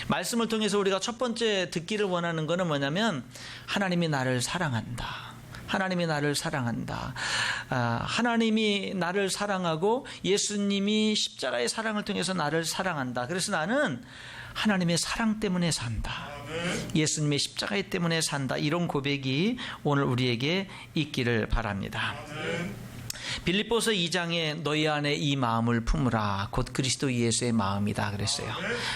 말씀을 통해서 우리가 첫 번째 듣기를 원하는 것은 뭐냐면 하나님이 나를 사랑한다. 하나님이 나를 사랑한다. 하나님이 나를 사랑하고 예수님이 십자가의 사랑을 통해서 나를 사랑한다. 그래서 나는 하나님의 사랑 때문에 산다. 예수님의 십자가 때문에 산다. 이런 고백이 오늘 우리에게 있기를 바랍니다. 빌립보서 2장에 너희 안에 이 마음을 품으라. 곧 그리스도 예수의 마음이다 그랬어요.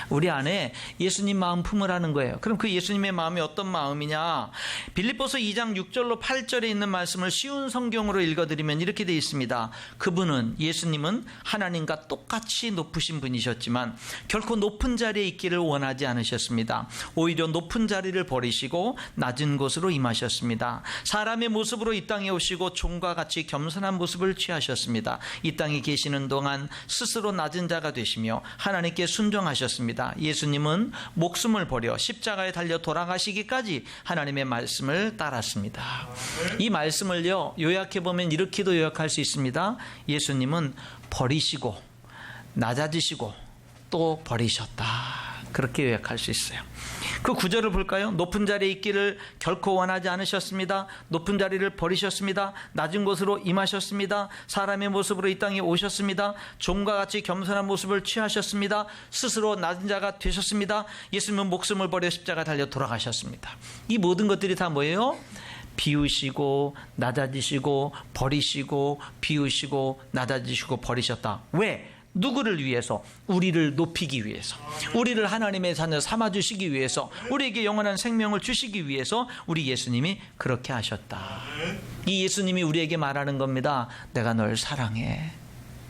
우리 안에 예수님 마음 품으라는 거예요. 그럼 그 예수님의 마음이 어떤 마음이냐? 빌립보서 2장 6절로 8절에 있는 말씀을 쉬운 성경으로 읽어드리면 이렇게 되어 있습니다. 그분은, 예수님은 하나님과 똑같이 높으신 분이셨지만 결코 높은 자리에 있기를 원하지 않으셨습니다. 오히려 높은 자리를 버리시고 낮은 곳으로 임하셨습니다. 사람의 모습으로 이 땅에 오시고 종과 같이 겸손한 모습을 취하셨습니다. 이 땅에 계시는 동안 스스로 낮은 자가 되시며 하나님께 순종하셨습니다. 예수님은 목숨을 버려 십자가에 달려 돌아가시기까지 하나님의 말씀을 따랐습니다. 이 말씀을요, 요약해보면 이렇게도 요약할 수 있습니다. 예수님은 버리시고 낮아지시고 또 버리셨다. 그렇게 요약할 수 있어요. 그 구절을 볼까요? 높은 자리에 있기를 결코 원하지 않으셨습니다. 높은 자리를 버리셨습니다. 낮은 곳으로 임하셨습니다. 사람의 모습으로 이 땅에 오셨습니다. 종과 같이 겸손한 모습을 취하셨습니다. 스스로 낮은 자가 되셨습니다. 예수님은 목숨을 버려 십자가 달려 돌아가셨습니다. 이 모든 것들이 다 뭐예요? 비우시고 낮아지시고 버리시고 비우시고 낮아지시고 버리셨다. 왜? 누구를 위해서? 우리를 높이기 위해서, 우리를 하나님의 자녀 삼아주시기 위해서, 우리에게 영원한 생명을 주시기 위해서 우리 예수님이 그렇게 하셨다. 이 예수님이 우리에게 말하는 겁니다. 내가 널 사랑해.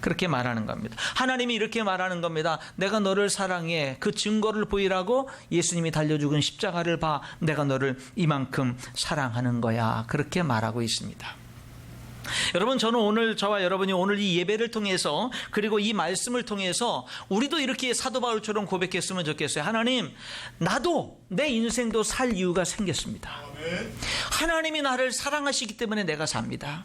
그렇게 말하는 겁니다. 하나님이 이렇게 말하는 겁니다. 내가 너를 사랑해. 그 증거를 보이라고 예수님이 달려 죽은 십자가를 봐. 내가 너를 이만큼 사랑하는 거야. 그렇게 말하고 있습니다. 여러분, 저는 오늘, 저와 여러분이 오늘 이 예배를 통해서, 그리고 이 말씀을 통해서 우리도 이렇게 사도 바울처럼 고백했으면 좋겠어요. 하나님, 나도 내 인생도 살 이유가 생겼습니다. 하나님이 나를 사랑하시기 때문에 내가 삽니다.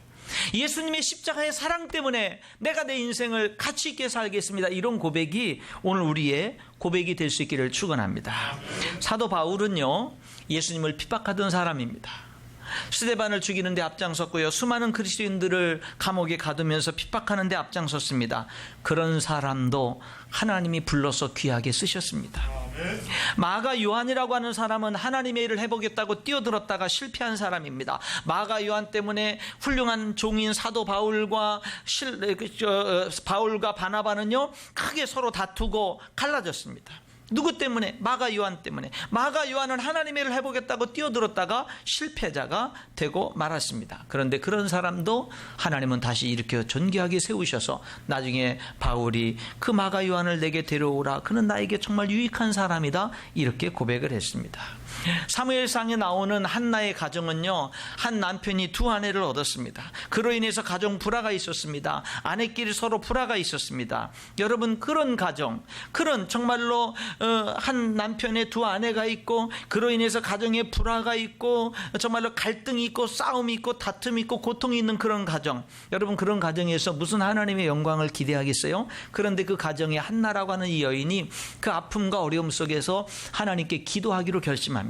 예수님의 십자가의 사랑 때문에 내가 내 인생을 가치 있게 살겠습니다. 이런 고백이 오늘 우리의 고백이 될 수 있기를 축원합니다. 사도 바울은요, 예수님을 핍박하던 사람입니다. 스데반을 죽이는 데 앞장섰고요, 수많은 그리스도인들을 감옥에 가두면서 핍박하는 데 앞장섰습니다. 그런 사람도 하나님이 불러서 귀하게 쓰셨습니다. 마가 요한이라고 하는 사람은 하나님의 일을 해보겠다고 뛰어들었다가 실패한 사람입니다. 마가 요한 때문에 훌륭한 종인 사도 바울과 바나바는요, 크게 서로 다투고 갈라졌습니다. 누구 때문에? 마가 요한 때문에. 마가 요한은 하나님의 일을 해보겠다고 뛰어들었다가 실패자가 되고 말았습니다. 그런데 그런 사람도 하나님은 다시 이렇게 존귀하게 세우셔서 나중에 바울이 그 마가 요한을 내게 데려오라, 그는 나에게 정말 유익한 사람이다, 이렇게 고백을 했습니다. 사무엘상에 나오는 한나의 가정은요, 한 남편이 두 아내를 얻었습니다. 그로 인해서 가정 불화가 있었습니다. 아내끼리 서로 불화가 있었습니다. 여러분, 그런 가정, 그런 정말로 한 남편의 두 아내가 있고 그로 인해서 가정에 불화가 있고 정말로 갈등이 있고 싸움이 있고 다툼이 있고 고통이 있는 그런 가정, 여러분, 그런 가정에서 무슨 하나님의 영광을 기대하겠어요? 그런데 그 가정에 한나라고 하는 이 여인이 그 아픔과 어려움 속에서 하나님께 기도하기로 결심합니다.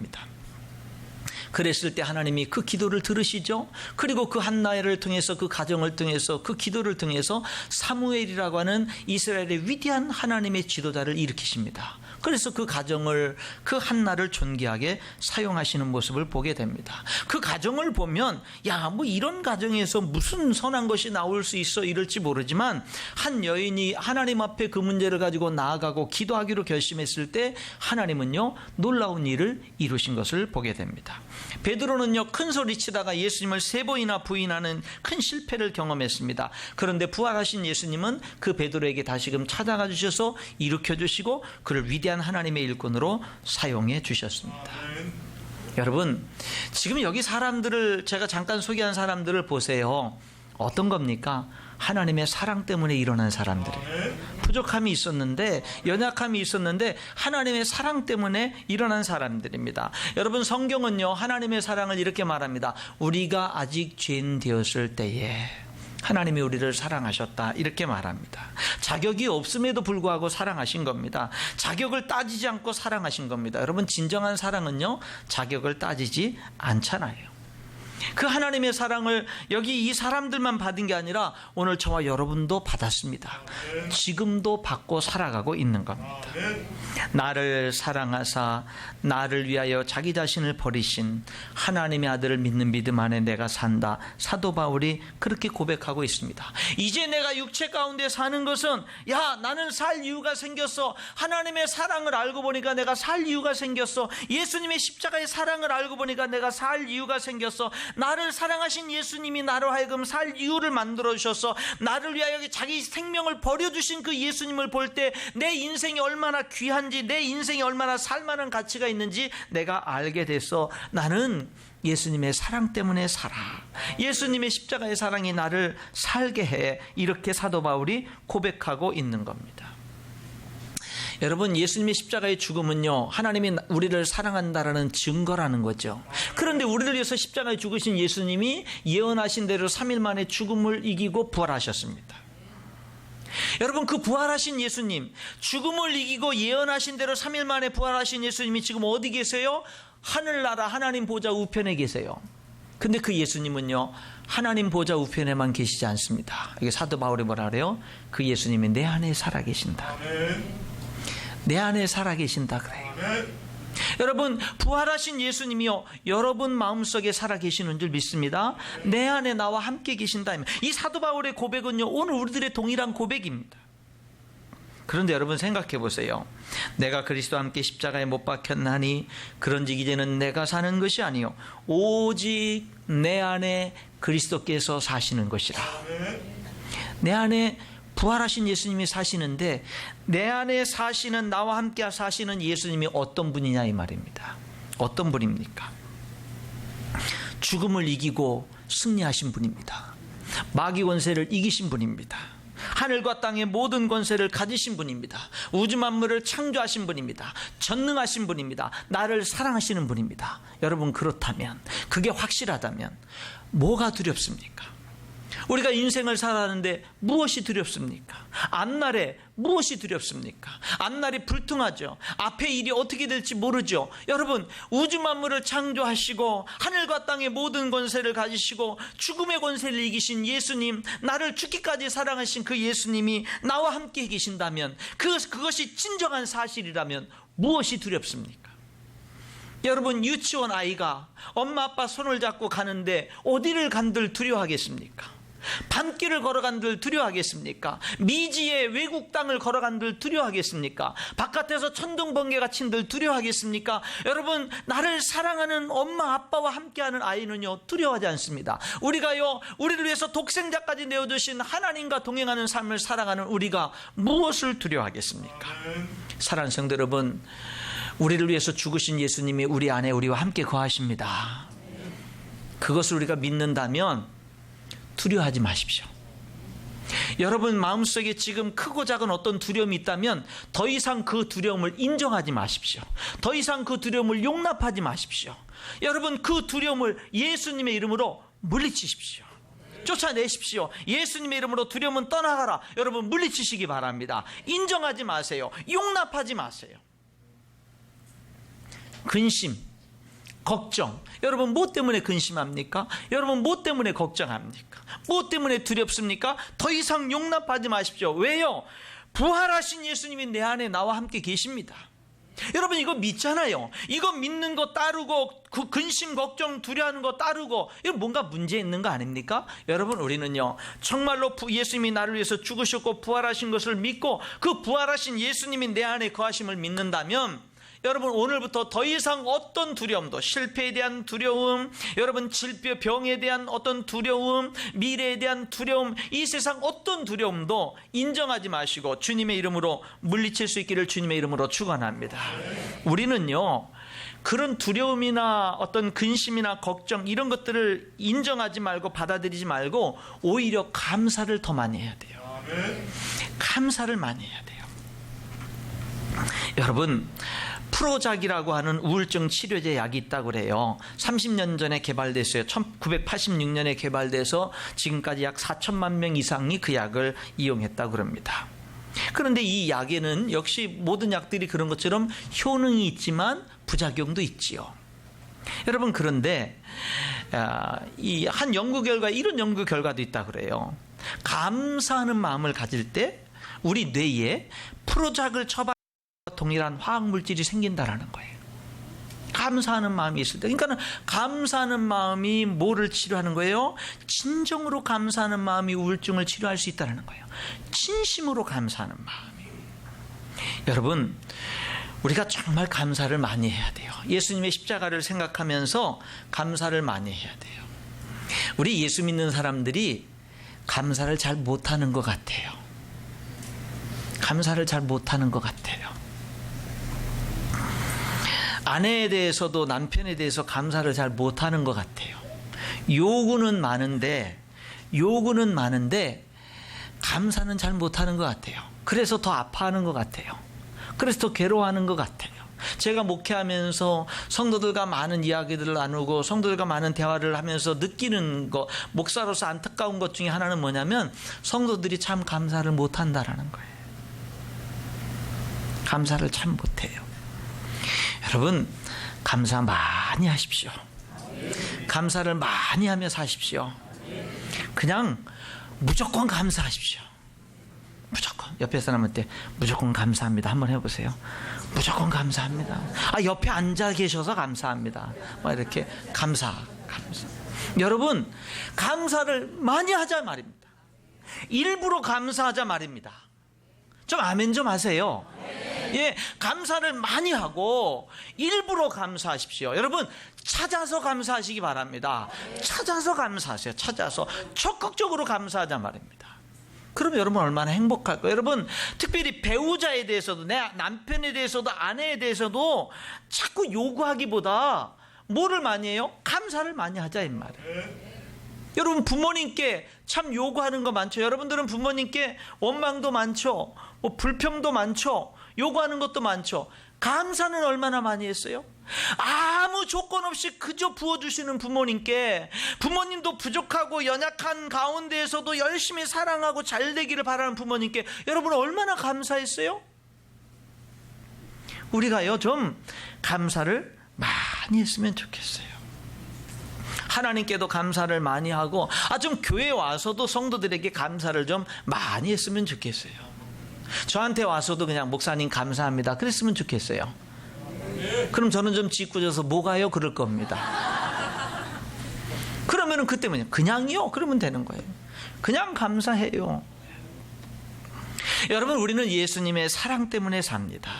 그랬을 때 하나님이 그 기도를 들으시죠. 그리고 그 한나를 통해서, 그 가정을 통해서, 그 기도를 통해서 사무엘이라고 하는 이스라엘의 위대한 하나님의 지도자를 일으키십니다. 그래서 그 가정을, 그 한나를 존귀하게 사용하시는 모습을 보게 됩니다. 그 가정을 보면, 야, 뭐 이런 가정에서 무슨 선한 것이 나올 수 있어, 이럴지 모르지만 한 여인이 하나님 앞에 그 문제를 가지고 나아가고 기도하기로 결심했을 때 하나님은요, 놀라운 일을 이루신 것을 보게 됩니다. 베드로는요, 큰 소리치다가 예수님을 3번이나 부인하는 큰 실패를 경험했습니다. 그런데 부활하신 예수님은 그 베드로에게 다시금 찾아가 주셔서 일으켜 주시고 그를 위대한 하나님의 일꾼으로 사용해 주셨습니다. 여러분, 지금 여기 사람들을, 제가 잠깐 소개한 사람들을 보세요. 어떤 겁니까? 하나님의 사랑 때문에 일어난 사람들이에요. 부족함이 있었는데, 연약함이 있었는데 하나님의 사랑 때문에 일어난 사람들입니다. 여러분, 성경은요, 하나님의 사랑을 이렇게 말합니다. 우리가 아직 죄인 되었을 때에 하나님이 우리를 사랑하셨다 이렇게 말합니다. 자격이 없음에도 불구하고 사랑하신 겁니다. 자격을 따지지 않고 사랑하신 겁니다. 여러분, 진정한 사랑은요, 자격을 따지지 않잖아요. 그 하나님의 사랑을 여기 이 사람들만 받은 게 아니라 오늘 저와 여러분도 받았습니다. 지금도 받고 살아가고 있는 겁니다. 나를 사랑하사 나를 위하여 자기 자신을 버리신 하나님의 아들을 믿는 믿음 안에 내가 산다. 사도 바울이 그렇게 고백하고 있습니다. 이제 내가 육체 가운데 사는 것은, 야, 나는 살 이유가 생겼어. 하나님의 사랑을 알고 보니까 내가 살 이유가 생겼어. 예수님의 십자가의 사랑을 알고 보니까 내가 살 이유가 생겼어. 나를 사랑하신 예수님이 나로 하여금 살 이유를 만들어 주셔서 나를 위하여 자기 생명을 버려주신 그 예수님을 볼 때 내 인생이 얼마나 귀한지, 내 인생이 얼마나 살만한 가치가 있는지 내가 알게 됐어. 나는 예수님의 사랑 때문에 살아. 예수님의 십자가의 사랑이 나를 살게 해. 이렇게 사도 바울이 고백하고 있는 겁니다. 여러분, 예수님의 십자가의 죽음은요, 하나님이 우리를 사랑한다라는 증거라는 거죠. 그런데 우리를 위해서 십자가에 죽으신 예수님이 예언하신 대로 3일 만에 죽음을 이기고 부활하셨습니다. 여러분, 그 부활하신 예수님, 죽음을 이기고 예언하신 대로 3일 만에 부활하신 예수님이 지금 어디 계세요? 하늘나라 하나님 보좌 우편에 계세요. 근데 그 예수님은요, 하나님 보좌 우편에만 계시지 않습니다. 이게 사도 바울이 뭐라 그래요? 그 예수님이 내 안에 살아계신다. 내 안에 살아계신다 그래요. 여러분, 부활하신 예수님이요, 여러분 마음속에 살아계시는 줄 믿습니다. 내 안에 나와 함께 계신다. 이 사도 바울의 고백은요, 오늘 우리들의 동일한 고백입니다. 그런데 여러분 생각해 보세요. 내가 그리스도와 함께 십자가에 못 박혔나니 그런즉 이제는 내가 사는 것이 아니요 오직 내 안에 그리스도께서 사시는 것이라. 내 안에 부활하신 예수님이 사시는데, 내 안에 사시는, 나와 함께 사시는 예수님이 어떤 분이냐 이 말입니다. 어떤 분입니까? 죽음을 이기고 승리하신 분입니다. 마귀 권세를 이기신 분입니다. 하늘과 땅의 모든 권세를 가지신 분입니다. 우주 만물을 창조하신 분입니다. 전능하신 분입니다. 나를 사랑하시는 분입니다. 여러분, 그렇다면, 그게 확실하다면 뭐가 두렵습니까? 우리가 인생을 살아가는데 무엇이 두렵습니까? 앞날에 무엇이 두렵습니까? 앞날이 불투하죠. 앞의 일이 어떻게 될지 모르죠. 여러분, 우주 만물을 창조하시고 하늘과 땅의 모든 권세를 가지시고 죽음의 권세를 이기신 예수님, 나를 죽기까지 사랑하신 그 예수님이 나와 함께 계신다면, 그것이 진정한 사실이라면 무엇이 두렵습니까? 여러분, 유치원 아이가 엄마 아빠 손을 잡고 가는데 어디를 간들 두려워하겠습니까? 밤길을 걸어간들 두려워하겠습니까? 미지의 외국 땅을 걸어간들 두려워하겠습니까? 바깥에서 천둥번개가 친들 두려워하겠습니까? 여러분, 나를 사랑하는 엄마 아빠와 함께하는 아이는요, 두려워하지 않습니다. 우리가요, 우리를 위해서 독생자까지 내어주신 하나님과 동행하는 삶을 살아가는 우리가 무엇을 두려워하겠습니까? 사랑하는 성도 여러분, 우리를 위해서 죽으신 예수님이 우리 안에 우리와 함께 거하십니다. 그것을 우리가 믿는다면 두려워하지 마십시오. 여러분 마음속에 지금 크고 작은 어떤 두려움이 있다면 더 이상 그 두려움을 인정하지 마십시오. 더 이상 그 두려움을 용납하지 마십시오. 여러분, 그 두려움을 예수님의 이름으로 물리치십시오. 쫓아내십시오. 예수님의 이름으로 두려움은 떠나가라. 여러분, 물리치시기 바랍니다. 인정하지 마세요. 용납하지 마세요. 근심, 걱정. 여러분, 뭐 때문에 근심합니까? 여러분, 뭐 때문에 걱정합니까? 뭐 때문에 두렵습니까? 더 이상 용납하지 마십시오. 왜요? 부활하신 예수님이 내 안에 나와 함께 계십니다. 여러분, 이거 믿잖아요. 이거 믿는 거 따르고, 그 근심, 걱정, 두려워하는 거 따르고, 이거 뭔가 문제 있는 거 아닙니까? 여러분, 우리는요, 정말로 예수님이 나를 위해서 죽으셨고 부활하신 것을 믿고 그 부활하신 예수님이 내 안에 거하심을 믿는다면, 여러분, 오늘부터 더 이상 어떤 두려움도, 실패에 대한 두려움, 여러분 질병에 대한 어떤 두려움, 미래에 대한 두려움, 이 세상 어떤 두려움도 인정하지 마시고 주님의 이름으로 물리칠 수 있기를 주님의 이름으로 축원합니다. 우리는요, 그런 두려움이나 어떤 근심이나 걱정, 이런 것들을 인정하지 말고 받아들이지 말고 오히려 감사를 더 많이 해야 돼요. 감사를 많이 해야 돼요. 여러분, 프로작이라고 하는 우울증 치료제 약이 있다고 그래요. 30년 전에 개발됐어요. 1986년에 개발돼서 지금까지 약 4천만 명 이상이 그 약을 이용했다고 그럽니다. 그런데 이 약에는 역시 모든 약들이 그런 것처럼 효능이 있지만 부작용도 있지요. 여러분, 그런데 이 한 연구 결과, 이런 연구 결과도 있다 그래요. 감사하는 마음을 가질 때 우리 뇌에 프로작을 처방과 동일한 화학 물질이 생긴다라는 거예요. 감사하는 마음이 있을 때. 그러니까 감사하는 마음이 뭐를 치료하는 거예요? 진정으로 감사하는 마음이 우울증을 치료할 수 있다는 거예요. 진심으로 감사하는 마음이. 여러분, 우리가 정말 감사를 많이 해야 돼요. 예수님의 십자가를 생각하면서 감사를 많이 해야 돼요. 우리 예수 믿는 사람들이 감사를 잘 못하는 것 같아요. 감사를 잘 못하는 것 같아요. 아내에 대해서도 남편에 대해서 감사를 잘 못하는 것 같아요. 요구는 많은데 감사는 잘 못하는 것 같아요. 그래서 더 아파하는 것 같아요. 그래서 더 괴로워하는 것 같아요. 제가 목회하면서 성도들과 많은 이야기들을 나누고 성도들과 많은 대화를 하면서 느끼는 것, 목사로서 안타까운 것 중에 하나는 뭐냐면 성도들이 참 감사를 못한다라는 거예요. 감사를 참 못해요. 여러분, 감사 많이 하십시오. 감사를 많이 하며 사십시오. 그냥 무조건 감사하십시오. 무조건. 옆에 사람한테 무조건 감사합니다 한번 해보세요. 무조건 감사합니다. 옆에 앉아 계셔서 감사합니다. 이렇게 감사. 여러분, 감사를 많이 하자 말입니다. 일부러 감사하자 말입니다. 좀 아멘 좀 하세요. 예, 감사를 많이 하고 일부러 감사하십시오. 여러분, 찾아서 감사하시기 바랍니다. 찾아서 감사하세요. 찾아서 적극적으로 감사하자 말입니다. 그러면 여러분 얼마나 행복할까요? 여러분, 특별히 배우자에 대해서도, 내 남편에 대해서도, 아내에 대해서도 자꾸 요구하기보다 뭐를 많이 해요? 감사를 많이 하자 이 말이에요. 여러분, 부모님께 참 요구하는 거 많죠. 여러분들은 부모님께 원망도 많죠. 불평도 많죠. 요구하는 것도 많죠. 감사는 얼마나 많이 했어요? 아무 조건 없이 그저 부어주시는 부모님께, 부모님도 부족하고 연약한 가운데에서도 열심히 사랑하고 잘 되기를 바라는 부모님께 여러분 얼마나 감사했어요? 우리가요 좀 감사를 많이 했으면 좋겠어요. 하나님께도 감사를 많이 하고 좀 교회에 와서도 성도들에게 감사를 좀 많이 했으면 좋겠어요. 저한테 와서도 그냥 목사님 감사합니다 그랬으면 좋겠어요. 그럼 저는 좀 짓궂어서 뭐가요? 그럴 겁니다. 그러면은 그때 그냥요? 그러면 되는 거예요. 그냥 감사해요. 여러분, 우리는 예수님의 사랑 때문에 삽니다.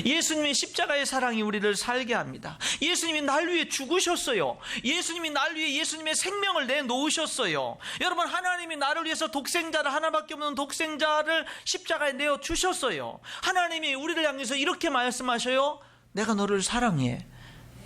예수님의 십자가의 사랑이 우리를 살게 합니다. 예수님이 날 위해 죽으셨어요. 예수님이 날 위해 예수님의 생명을 내놓으셨어요. 여러분, 하나님이 나를 위해서 독생자를, 하나밖에 없는 독생자를 십자가에 내어 주셨어요. 하나님이 우리를 향해서 이렇게 말씀하셔요. 내가 너를 사랑해.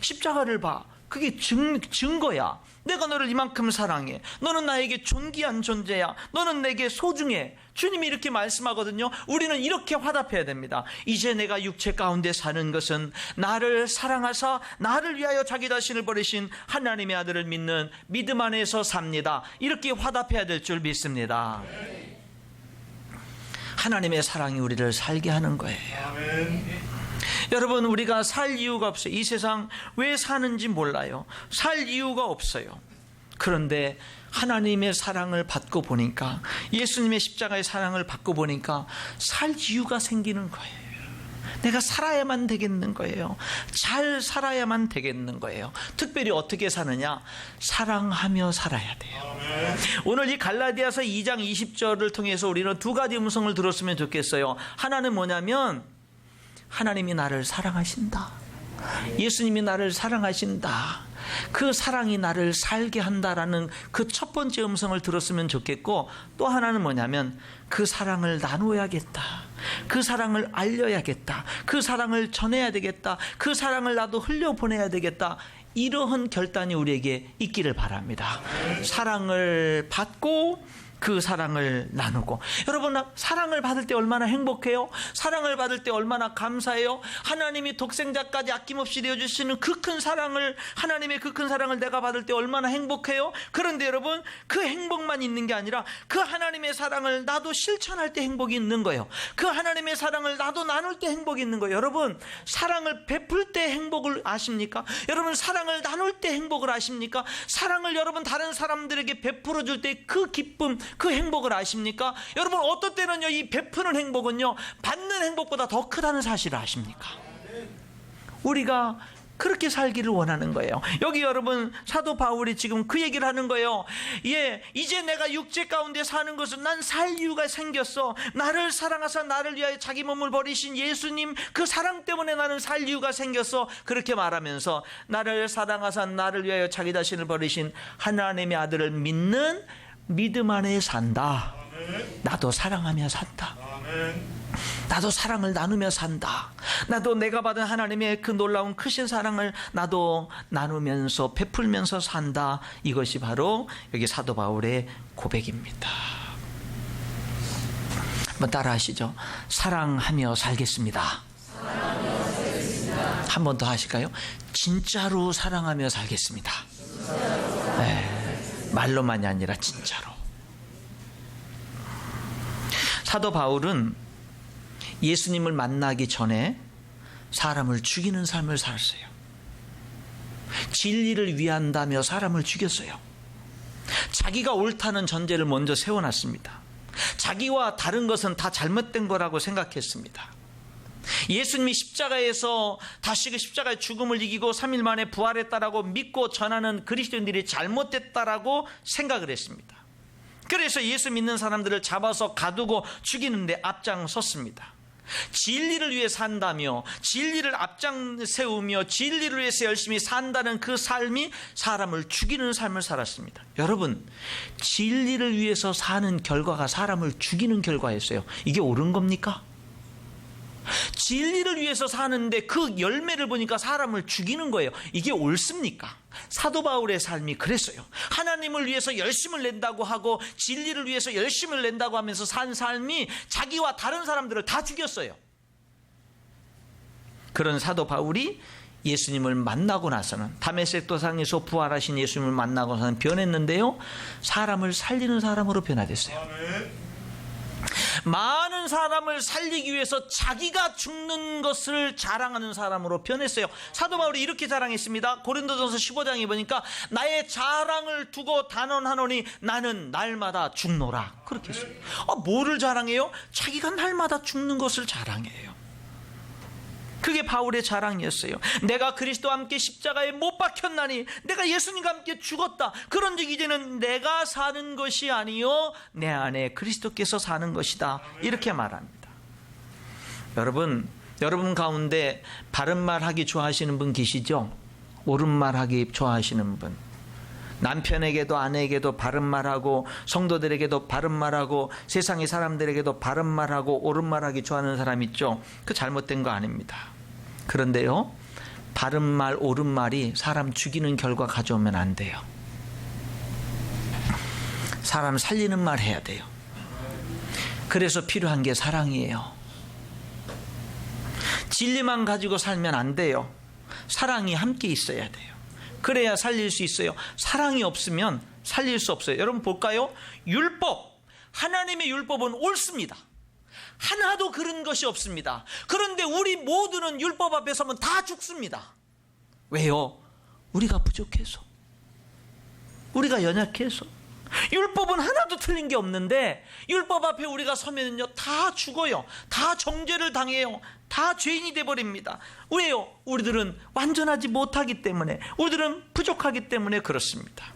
십자가를 봐. 그게 증거야. 내가 너를 이만큼 사랑해. 너는 나에게 존귀한 존재야. 너는 내게 소중해. 주님이 이렇게 말씀하거든요. 우리는 이렇게 화답해야 됩니다. 이제 내가 육체 가운데 사는 것은 나를 사랑하사 나를 위하여 자기 자신을 버리신 하나님의 아들을 믿는 믿음 안에서 삽니다. 이렇게 화답해야 될 줄 믿습니다. 하나님의 사랑이 우리를 살게 하는 거예요. 아멘. 여러분, 우리가 살 이유가 없어요. 이 세상 왜 사는지 몰라요. 살 이유가 없어요. 그런데 하나님의 사랑을 받고 보니까, 예수님의 십자가의 사랑을 받고 보니까 살 이유가 생기는 거예요. 내가 살아야만 되겠는 거예요. 잘 살아야만 되겠는 거예요. 특별히 어떻게 사느냐? 사랑하며 살아야 돼요. 오늘 이 갈라디아서 2장 20절을 통해서 우리는 두 가지 음성을 들었으면 좋겠어요. 하나는 뭐냐면 하나님이 나를 사랑하신다. 예수님이 나를 사랑하신다. 그 사랑이 나를 살게 한다라는 그 첫 번째 음성을 들었으면 좋겠고, 또 하나는 뭐냐면 그 사랑을 나누어야겠다. 그 사랑을 알려야겠다. 그 사랑을 전해야 되겠다. 그 사랑을 나도 흘려보내야 되겠다. 이러한 결단이 우리에게 있기를 바랍니다. 사랑을 받고 그 사랑을 나누고, 여러분 사랑을 받을 때 얼마나 행복해요? 사랑을 받을 때 얼마나 감사해요? 하나님이 독생자까지 아낌없이 내어주시는 그 큰 사랑을, 하나님의 그 큰 사랑을 내가 받을 때 얼마나 행복해요? 그런데 여러분, 그 행복만 있는 게 아니라 그 하나님의 사랑을 나도 실천할 때 행복이 있는 거예요. 그 하나님의 사랑을 나도 나눌 때 행복이 있는 거예요. 여러분, 사랑을 베풀 때 행복을 아십니까? 여러분, 사랑을 나눌 때 행복을 아십니까? 사랑을 여러분 다른 사람들에게 베풀어 줄 때 그 기쁨, 그 행복을 아십니까? 여러분, 어떤 때는요, 이 베푸는 행복은요, 받는 행복보다 더 크다는 사실을 아십니까? 우리가 그렇게 살기를 원하는 거예요. 여기 여러분, 사도 바울이 지금 그 얘기를 하는 거예요. 예, 이제 내가 육체 가운데 사는 것은 난 살 이유가 생겼어. 나를 사랑하사 나를 위하여 자기 몸을 버리신 예수님 그 사랑 때문에 나는 살 이유가 생겼어. 그렇게 말하면서 나를 사랑하사 나를 위하여 자기 자신을 버리신 하나님의 아들을 믿는 믿음 안에 산다. 나도 사랑하며 산다. 나도 사랑을 나누며 산다. 나도 내가 받은 하나님의 그 놀라운 크신 사랑을 나도 나누면서 베풀면서 산다. 이것이 바로 여기 사도 바울의 고백입니다. 한번 따라 하시죠. 사랑하며 살겠습니다. 한 번 더 하실까요? 진짜로 사랑하며 살겠습니다. 네, 말로만이 아니라 진짜로. 사도 바울은 예수님을 만나기 전에 사람을 죽이는 삶을 살았어요. 진리를 위한다며 사람을 죽였어요. 자기가 옳다는 전제를 먼저 세워놨습니다. 자기와 다른 것은 다 잘못된 거라고 생각했습니다. 예수님이 십자가에서 다시 그 십자가의 죽음을 이기고 3일 만에 부활했다라고 믿고 전하는 그리스도인들이 잘못됐다라고 생각을 했습니다. 그래서 예수 믿는 사람들을 잡아서 가두고 죽이는데 앞장섰습니다. 진리를 위해 산다며, 진리를 앞장 세우며 진리를 위해서 열심히 산다는 그 삶이 사람을 죽이는 삶을 살았습니다. 여러분, 진리를 위해서 사는 결과가 사람을 죽이는 결과였어요. 이게 옳은 겁니까? 진리를 위해서 사는데 그 열매를 보니까 사람을 죽이는 거예요. 이게 옳습니까? 사도 바울의 삶이 그랬어요. 하나님을 위해서 열심을 낸다고 하고 진리를 위해서 열심을 낸다고 하면서 산 삶이 자기와 다른 사람들을 다 죽였어요. 그런 사도 바울이 예수님을 만나고 나서는, 다메섹 도상에서 부활하신 예수님을 만나고 나서는 변했는데요, 사람을 살리는 사람으로 변화됐어요. 아멘. 많은 사람을 살리기 위해서 자기가 죽는 것을 자랑하는 사람으로 변했어요. 사도 바울이 이렇게 자랑했습니다. 고린도전서 15장에 보니까 나의 자랑을 두고 단언하노니 나는 날마다 죽노라. 그렇게 했어요. 뭐를 자랑해요? 자기가 날마다 죽는 것을 자랑해요. 그게 바울의 자랑이었어요. 내가 그리스도와 함께 십자가에 못 박혔나니 내가 예수님과 함께 죽었다. 그런즉 이제는 내가 사는 것이 아니요 내 안에 그리스도께서 사는 것이다. 이렇게 말합니다. 여러분 가운데 바른 말 하기 좋아하시는 분 계시죠? 옳은 말 하기 좋아하시는 분. 남편에게도 아내에게도 바른 말하고 성도들에게도 바른 말하고 세상의 사람들에게도 바른 말하고 옳은 말하기 좋아하는 사람 있죠? 그 잘못된 거 아닙니다. 그런데요, 바른 말 옳은 말이 사람 죽이는 결과 가져오면 안 돼요. 사람 살리는 말 해야 돼요. 그래서 필요한 게 사랑이에요. 진리만 가지고 살면 안 돼요. 사랑이 함께 있어야 돼요. 그래야 살릴 수 있어요. 사랑이 없으면 살릴 수 없어요. 여러분 볼까요? 율법, 하나님의 율법은 옳습니다. 하나도 그런 것이 없습니다. 그런데 우리 모두는 율법 앞에 서면 다 죽습니다. 왜요? 우리가 부족해서, 우리가 연약해서. 율법은 하나도 틀린 게 없는데 율법 앞에 우리가 서면은요, 다 죽어요. 다 정죄를 당해요. 다 죄인이 돼버립니다. 왜요? 우리들은 완전하지 못하기 때문에, 우리들은 부족하기 때문에 그렇습니다.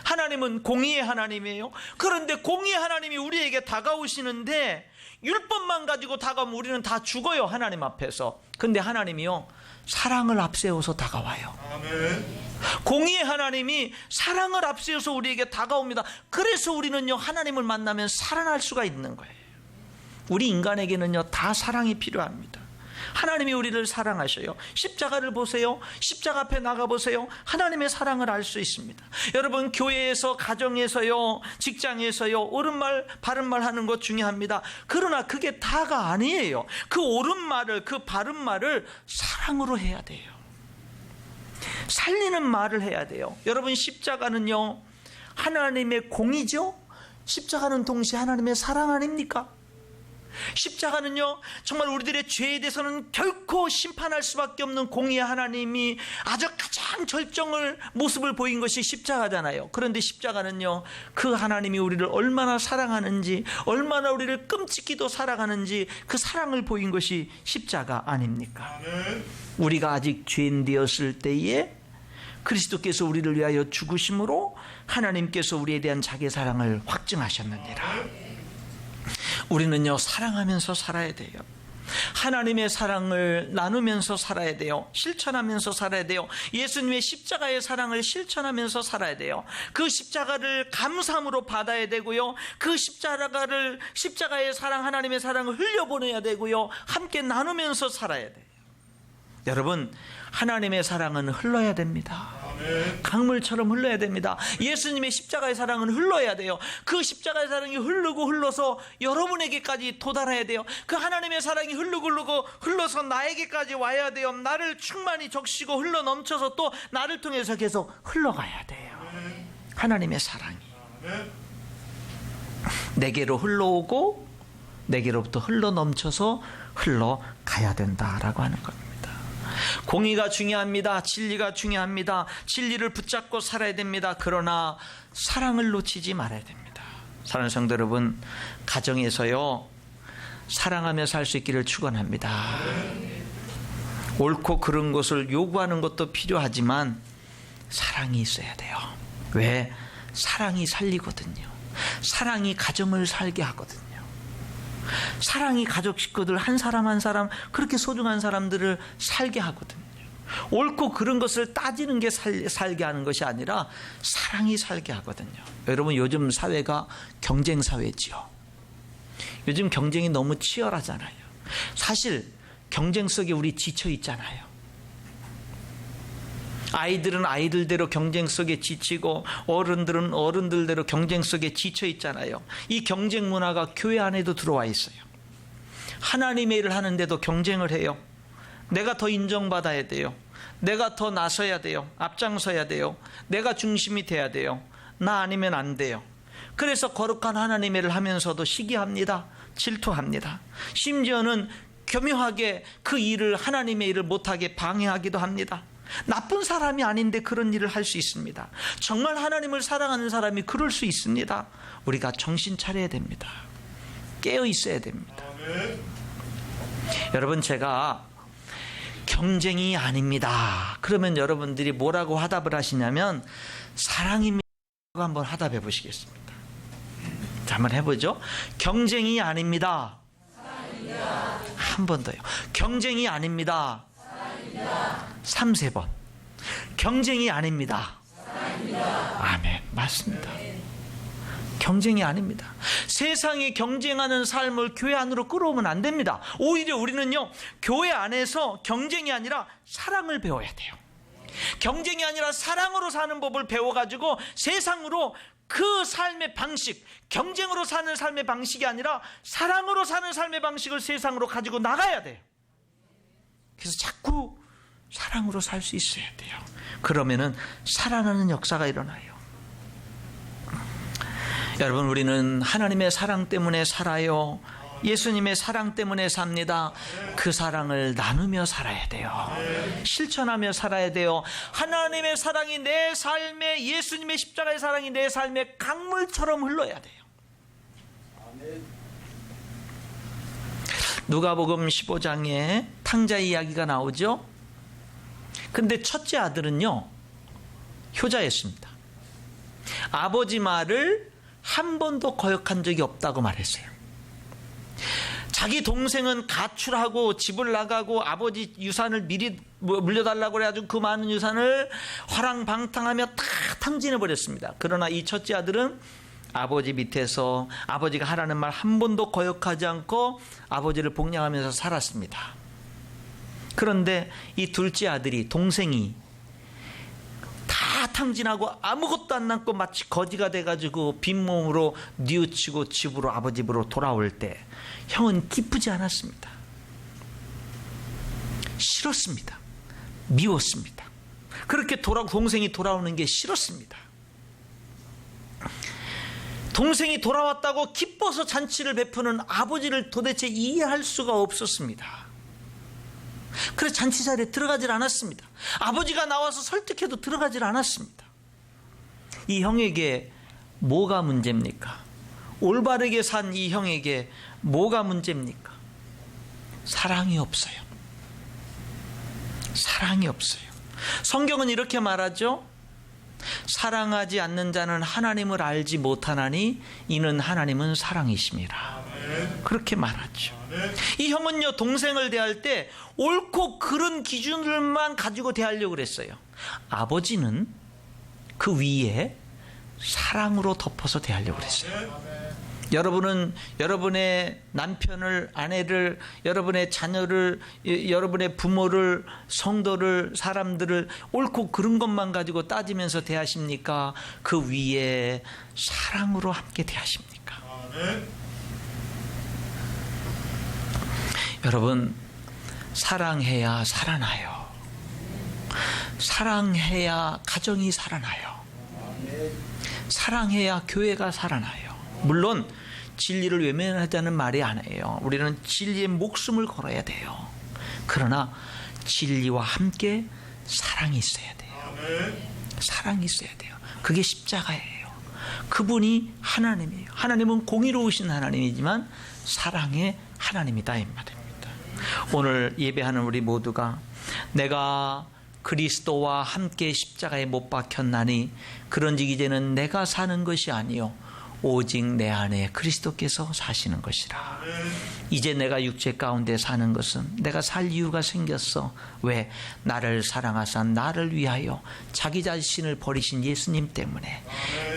하나님은 공의의 하나님이에요. 그런데 공의의 하나님이 우리에게 다가오시는데 율법만 가지고 다가오면 우리는 다 죽어요, 하나님 앞에서. 근데 하나님이요, 사랑을 앞세워서 다가와요. 아멘. 공의의 하나님이 사랑을 앞세워서 우리에게 다가옵니다. 그래서 우리는요, 하나님을 만나면 살아날 수가 있는 거예요. 우리 인간에게는요, 다 사랑이 필요합니다. 하나님이 우리를 사랑하셔요. 십자가를 보세요. 십자가 앞에 나가보세요. 하나님의 사랑을 알 수 있습니다. 여러분, 교회에서, 가정에서요, 직장에서요, 옳은 말 바른 말 하는 것 중요합니다. 그러나 그게 다가 아니에요. 그 옳은 말을, 그 바른 말을 사랑으로 해야 돼요. 살리는 말을 해야 돼요. 여러분, 십자가는요, 하나님의 공이죠. 십자가는 동시에 하나님의 사랑 아닙니까? 십자가는요, 정말 우리들의 죄에 대해서는 결코 심판할 수밖에 없는 공의의 하나님이 아주 가장 절정을 모습을 보인 것이 십자가잖아요. 그런데 십자가는요, 그 하나님이 우리를 얼마나 사랑하는지, 얼마나 우리를 끔찍히도 사랑하는지 그 사랑을 보인 것이 십자가 아닙니까? 우리가 아직 죄인 되었을 때에 그리스도께서 우리를 위하여 죽으심으로 하나님께서 우리에 대한 자기 사랑을 확증하셨느니라. 우리는요, 사랑하면서 살아야 돼요. 하나님의 사랑을 나누면서 살아야 돼요. 실천하면서 살아야 돼요. 예수님의 십자가의 사랑을 실천하면서 살아야 돼요. 그 십자가를 감사함으로 받아야 되고요. 그 십자가의 사랑, 하나님의 사랑을 흘려보내야 되고요. 함께 나누면서 살아야 돼요. 여러분, 하나님의 사랑은 흘러야 됩니다. 강물처럼 흘러야 됩니다. 예수님의 십자가의 사랑은 흘러야 돼요. 그 십자가의 사랑이 흐르고 흘러서 여러분에게까지 도달해야 돼요. 그 하나님의 사랑이 흘러서 나에게까지 와야 돼요. 나를 충만히 적시고 흘러 넘쳐서 또 나를 통해서 계속 흘러가야 돼요. 하나님의 사랑이 내게로 흘러오고 내게로부터 흘러 넘쳐서 흘러가야 된다라고 하는 겁니다. 공의가 중요합니다. 진리가 중요합니다. 진리를 붙잡고 살아야 됩니다. 그러나 사랑을 놓치지 말아야 됩니다. 사랑하는 성도 여러분, 가정에서요, 사랑하며 살 수 있기를 축원합니다. 옳고 그른 것을 요구하는 것도 필요하지만 사랑이 있어야 돼요. 왜? 사랑이 살리거든요. 사랑이 가정을 살게 하거든요. 사랑이 가족 식구들 한 사람 한 사람, 그렇게 소중한 사람들을 살게 하거든요. 옳고 그런 것을 따지는 게 살게 하는 것이 아니라 사랑이 살게 하거든요. 여러분, 요즘 사회가 경쟁 사회지요. 요즘 경쟁이 너무 치열하잖아요. 사실 경쟁 속에 우리 지쳐 있잖아요. 아이들은 아이들대로 경쟁 속에 지치고 어른들은 어른들대로 경쟁 속에 지쳐 있잖아요. 이 경쟁 문화가 교회 안에도 들어와 있어요. 하나님의 일을 하는데도 경쟁을 해요. 내가 더 인정받아야 돼요. 내가 더 나서야 돼요. 앞장서야 돼요. 내가 중심이 돼야 돼요. 나 아니면 안 돼요. 그래서 거룩한 하나님의 일을 하면서도 시기합니다. 질투합니다. 심지어는 교묘하게 그 일을, 하나님의 일을 못하게 방해하기도 합니다. 나쁜 사람이 아닌데 그런 일을 할 수 있습니다. 정말 하나님을 사랑하는 사람이 그럴 수 있습니다. 우리가 정신 차려야 됩니다. 깨어 있어야 됩니다. 여러분, 제가 경쟁이 아닙니다. 그러면 여러분들이 뭐라고 화답을 하시냐면 사랑입니다. 한번 화답해 보시겠습니다. 자, 한번 해보죠. 경쟁이 아닙니다. 한 번 더요. 경쟁이 아닙니다. 3, 4번. 경쟁이 아닙니다. 아멘. 맞습니다. 경쟁이 아닙니다. 세상에 경쟁하는 삶을 교회 안으로 끌어오면 안 됩니다. 오히려 우리는요, 교회 안에서 경쟁이 아니라 사랑을 배워야 돼요. 경쟁이 아니라 사랑으로 사는 법을 배워가지고 세상으로 그 삶의 방식, 경쟁으로 사는 삶의 방식이 아니라 사랑으로 사는 삶의 방식을 세상으로 가지고 나가야 돼요. 그래서 자꾸 사랑으로 살 수 있어야 돼요. 그러면은 살아나는 역사가 일어나요. 여러분, 우리는 하나님의 사랑 때문에 살아요. 예수님의 사랑 때문에 삽니다. 그 사랑을 나누며 살아야 돼요. 실천하며 살아야 돼요. 하나님의 사랑이 내 삶에, 예수님의 십자가의 사랑이 내 삶에 강물처럼 흘러야 돼요. 누가복음 15장에 탕자 이야기가 나오죠. 근데 첫째 아들은요, 효자였습니다. 아버지 말을 한 번도 거역한 적이 없다고 말했어요. 자기 동생은 가출하고 집을 나가고 아버지 유산을 미리 물려달라고 그래가지고 그 많은 유산을 화랑방탕하며 다 탕진해버렸습니다. 그러나 이 첫째 아들은 아버지 밑에서 아버지가 하라는 말 한 번도 거역하지 않고 아버지를 복양하면서 살았습니다. 그런데 이 둘째 아들이, 동생이 다 탕진하고 아무것도 안 남고 마치 거지가 돼가지고 빈몸으로 뉘우치고 집으로, 아버지 집으로 돌아올 때 형은 기쁘지 않았습니다. 싫었습니다. 미웠습니다. 그렇게 동생이 돌아오는 게 싫었습니다. 동생이 돌아왔다고 기뻐서 잔치를 베푸는 아버지를 도대체 이해할 수가 없었습니다. 그래서 잔치 자리에 들어가질 않았습니다. 아버지가 나와서 설득해도 들어가질 않았습니다. 이 형에게 뭐가 문제입니까? 올바르게 산 이 형에게 뭐가 문제입니까? 사랑이 없어요. 사랑이 없어요. 성경은 이렇게 말하죠. 사랑하지 않는 자는 하나님을 알지 못하나니 이는 하나님은 사랑이심이라. 그렇게 말하죠. 이 형은요, 동생을 대할 때 옳고 그른 기준들만 가지고 대하려고 그랬어요. 아버지는 그 위에 사랑으로 덮어서 대하려고 그랬어요. 여러분은 여러분의 남편을, 아내를, 여러분의 자녀를, 여러분의 부모를, 성도를, 사람들을 옳고 그른 것만 가지고 따지면서 대하십니까? 그 위에 사랑으로 함께 대하십니까? 여러분, 사랑해야 살아나요. 사랑해야 가정이 살아나요. 사랑해야 교회가 살아나요. 물론 진리를 외면하자는 말이 아니에요. 우리는 진리의 목숨을 걸어야 돼요. 그러나 진리와 함께 사랑이 있어야 돼요. 사랑이 있어야 돼요. 그게 십자가예요. 그분이 하나님이에요. 하나님은 공의로우신 하나님이지만 사랑의 하나님이다, 이 말입니다. 오늘 예배하는 우리 모두가 내가 그리스도와 함께 십자가에 못 박혔나니 그런즉 이제는 내가 사는 것이 아니요 오직 내 안에 그리스도께서 사시는 것이라. 이제 내가 육체 가운데 사는 것은 내가 살 이유가 생겼어. 왜? 나를 사랑하사 나를 위하여 자기 자신을 버리신 예수님 때문에.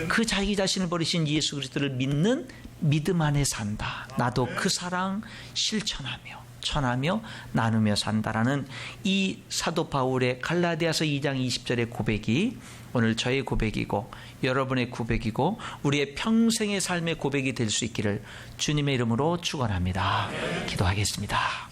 그 자기 자신을 버리신 예수 그리스도를 믿는 믿음 안에 산다. 나도 그 사랑 실천하며 전하며 나누며 산다라는 이 사도 바울의 갈라디아서 2장 20절의 고백이 오늘 저의 고백이고 여러분의 고백이고 우리의 평생의 삶의 고백이 될 수 있기를 주님의 이름으로 축원합니다. 기도하겠습니다.